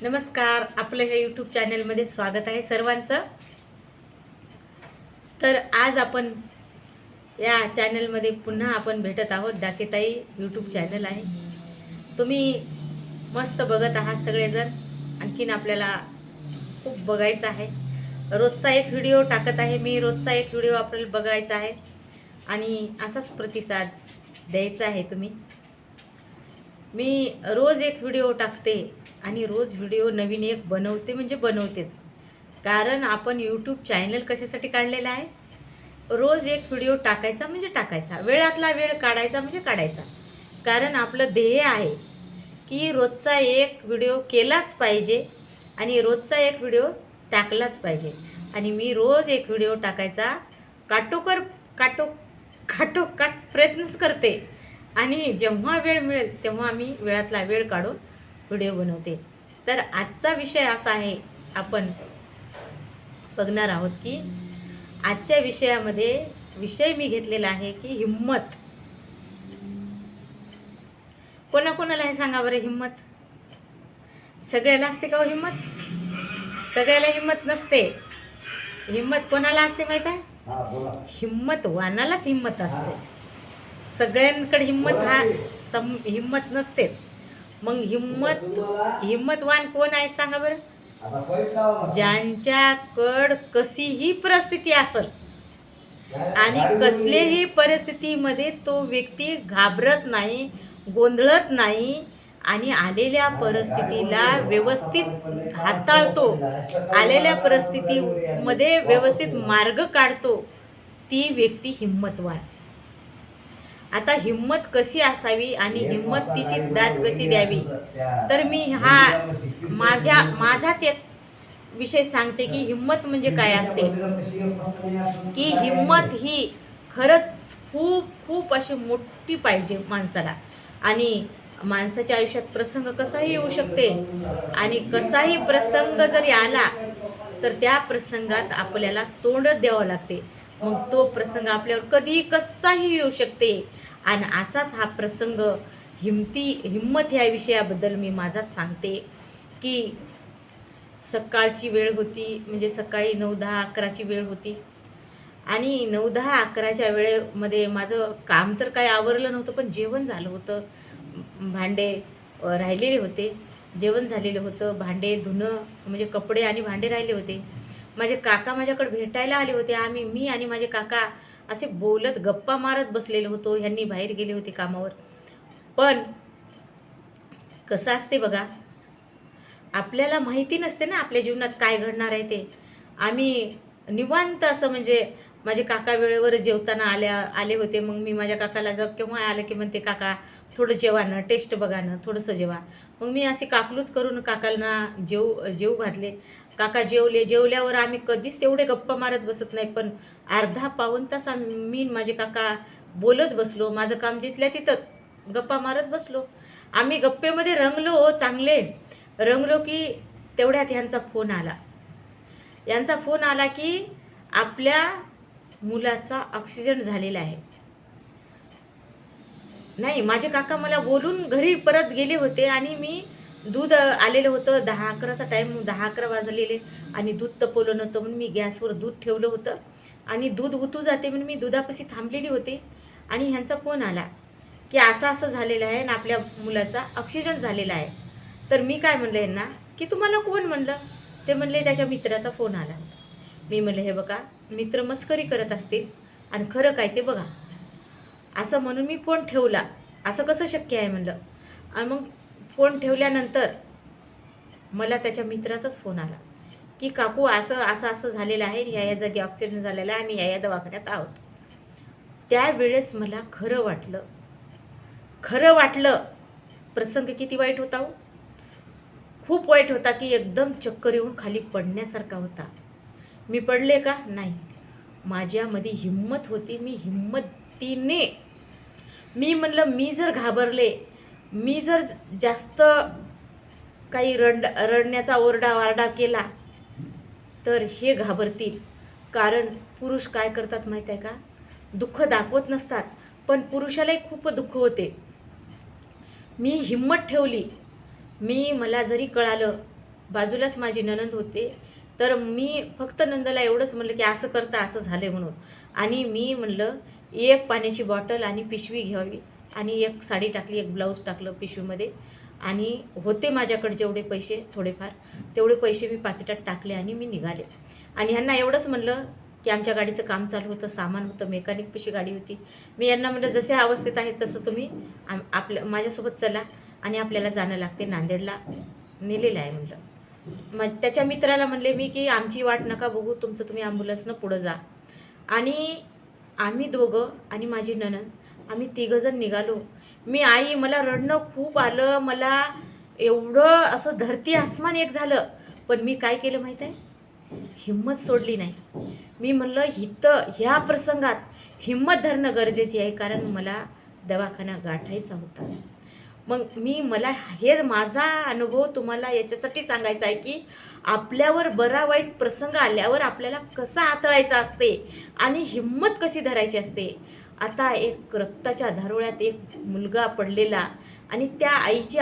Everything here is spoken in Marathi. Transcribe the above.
नमस्कार, आपलं हे यूट्यूब चॅनलमध्ये स्वागत आहे सर्वांचं. तर आज आपण या चॅनलमध्ये पुन्हा आपण भेटत आहोत. डाकेताई यूट्यूब चॅनल आहे. तुम्ही मस्त बघत आहात सगळेजण. आणखीन आपल्याला खूप बघायचं आहे. रोजचा एक व्हिडिओ टाकत आहे मी. रोजचा एक व्हिडिओ आपल्याला बघायचा आहे आणि असाच प्रतिसाद द्यायचा आहे तुम्ही. मी रोज एक व्हिडिओ टाकते आणि रोज व्हिडिओ नवीन एक बनवते म्हणजे बनवतेच. कारण आपण यूट्यूब चॅनल कशासाठी काढलेला आहे? रोज एक व्हिडिओ टाकायचा म्हणजे टाकायचा, वेळातला वेळ काढायचा म्हणजे काढायचा. कारण आपलं ध्येय आहे की रोजचा एक व्हिडिओ केलाच पाहिजे आणि रोजचा एक व्हिडिओ टाकलाच पाहिजे. आणि मी रोज एक व्हिडिओ टाकायचा काटोकर काटो काटोकाट प्रयत्नच करते. आणि जेव्हा वेळ मिळेल तेव्हा मी वेळातला वेळ काढून व्हिडिओ बनवते. तर आजचा विषय असा आहे, आपण बघणार आहोत की आजच्या विषयामध्ये विषय मी घेतलेला आहे की हिम्मत. कोणाकोणाला आहे सांगा बरं हिम्मत? सगळ्याला असते का हो हिम्मत? सगळ्याला हिम्मत नसते. हिम्मत कोणाला असते माहित आहे? हिम्मत वानालाच हिम्मत असते. सगळ्यांकडे हिम्मत नसतेच. मग हिम्मतवान कोण आहे सांगा बरं? ज्यांच्याकडं कशीही परिस्थिती असेल आणि कसल्याही परिस्थितीमध्ये तो व्यक्ती घाबरत नाही, गोंधळत नाही आणि आलेल्या परिस्थितीला व्यवस्थित हाताळतो, आलेल्या परिस्थितीमध्ये व्यवस्थित मार्ग काढतो, ती व्यक्ती हिम्मतवान. आता हिम्मत कशी असावी आणि हिम्मतीची दाद कशी द्यावी, तर मी माझाच एक विषय सांगते की हिम्मत म्हणजे काय असते. की हिम्मत ही खरंच खूप खूप अशी मोठी पाहिजे माणसाला. आणि माणसाच्या आयुष्यात प्रसंग कसाही येऊ शकते आणि कसाही प्रसंग जरी आला तर त्या प्रसंगात आपल्याला तोंड द्यावं लागते. मग तो प्रसंग आपल्यावर कधी कसाही येऊ शकते. आणि असाच हा प्रसंग हिम्मत ह्या विषयाबद्दल मी माझा सांगते की सकाळची वेळ होती, म्हणजे सकाळी 9, 10, 11ची वेळ होती. आणि 9, 10, 11च्या वेळेमध्ये माझं काम तर काही आवरलं नव्हतं, पण जेवण झालं होतं. भांडे राहिलेले होते, जेवण झालेलं होतं, भांडे धुणं म्हणजे कपडे आणि भांडे राहिले होते. माझे काका माझ्याकडे भेटायला आले होते. मी आणि माझे काका असे बोलत गप्पा मारत बसलेलो होतो. ह्यांनी बाहेर गेले होते कामावर. पण कसं असते बघा, आपल्याला माहिती नसते ना आपल्या जीवनात काय घडणार आहे ते. आम्ही निवांत असं म्हणजे माझे काका वेळेवर जेवताना आले होते. मग मी माझ्या काकाला केव्हा आलं की म्हणते, काका थोडं जेवा ना, टेस्ट बघा ना, थोडंसं जेवा. मग मी अशी काकलूत करून काकांना जेवू घातले. काका जेवले. जेवल्यावर आम्ही कधीच एवढे गप्पा मारत बसत नाही, पण अर्धा पाऊण तास मी माझे काका बोलत बसलो. माझं काम जिथल्या तिथंच गप्पा मारत बसलो. आम्ही गप्पेमध्ये रंगलो, चांगले रंगलो की तेवढ्यात यांचा फोन आला की आपल्या मुलाचा ॲक्सिडेंट झालेला आहे. नाही, माझे काका मला बोलून घरी परत गेले होते आणि मी दूध आलेलं होतं. 10-11चा टाईम, 10-11 वाजलेले आणि दूध तपवलं नव्हतं म्हणून मी गॅसवर दूध ठेवलं होतं आणि दूध उतू जाते म्हणून मी दुधापाशी थांबलेली होते. आणि ह्यांचा फोन आला की असं झालेलं आहे आणि आपल्या मुलाचा ॲक्सिडेंट झालेला आहे. तर मी काय म्हणलं यांना की तुम्हाला कोण म्हणलं? ते म्हणले त्याच्या मित्राचा फोन आला. मी म्हणलं हे बघा, मित्र मस्करी करत असतील आणि खरं काय ते बघा. असं म्हणून मी फोन ठेवला. असं कसं शक्य आहे म्हणलं. आणि मग फोन ठेवल्यानंतर मला त्याच्या मित्राचाच फोन आला की काकू असं झालेलं आहे, या जागी ॲक्सिडेंट झालेला आहे, आम्ही या दवाखान्यात आहोत. त्यावेळेस मला खरं वाटलं. प्रसंग किती वाईट होता हो, खूप वाईट होता की एकदम चक्कर येऊन खाली पडण्यासारखा होता. मी पडले का? नाही. माझ्यामध्ये हिम्मत होती. मी हिम्मतीने मी म्हणलं, मी जर घाबरले, मी जर जास्त काही रडण्याचा ओरडा केला तर हे घाबरतील. कारण पुरुष काय करतात माहीत आहे का? दुःख दाखवत नसतात, पण पुरुषालाही खूप दुःख होते. मी हिम्मत ठेवली. मला जरी कळालं बाजूलाच माझी नणंद होते. तर मी फक्त नंदला एवढंच म्हणलं की असं करता असं झालं म्हणून. आणि मी म्हणलं एक पाण्याची बॉटल आणि पिशवी घ्यावी आणि एक साडी टाकली, एक ब्लाऊज टाकलं पिशवीमध्ये आणि होते माझ्याकडे जेवढे पैसे थोडेफार, तेवढे पैसे मी पाकिटात टाकले आणि मी निघाले. आणि ह्यांना एवढंच म्हणलं की आमच्या गाडीचं काम चालू होतं, सामान होतं, मेकॅनिकपाशी गाडी होती. मी यांना म्हणलं जशा अवस्थेत आहे तसं तुम्ही आपल्या माझ्यासोबत चला आणि आपल्याला जाणं लागते, नांदेडला नेलेलं आहे म्हणलं. मग त्याच्या मित्राला म्हणले मी की आमची वाट नका बघू, तुमचं तुम्ही ॲम्ब्युलन्सनं पुढं जा. आणि आम्ही दोघं आणि माझी नणंद आम्ही तिघंजण निघालो. आई मला रडणं खूप आलं, मला एवढं असं धरती आसमान एक झालं. पण मी काय केलं माहीत आहे, हिंमत सोडली नाही. मी म्हणलं ह्या प्रसंगात हिंमत धरणं गरजेची आहे, कारण मला दवाखाना गाठायचा होता. मग मला हे माझा अनुभव तुम्हाला याच्यासाठी सांगायचा आहे की आपल्यावर बरा वाईट प्रसंग आल्यावर आपल्याला कसा हाताळायचा असते आणि हिंमत कशी धरायची असते. आता एक रक्ताच्या धारोळ्यात एक मुलगा पडलेला आणि त्या आईची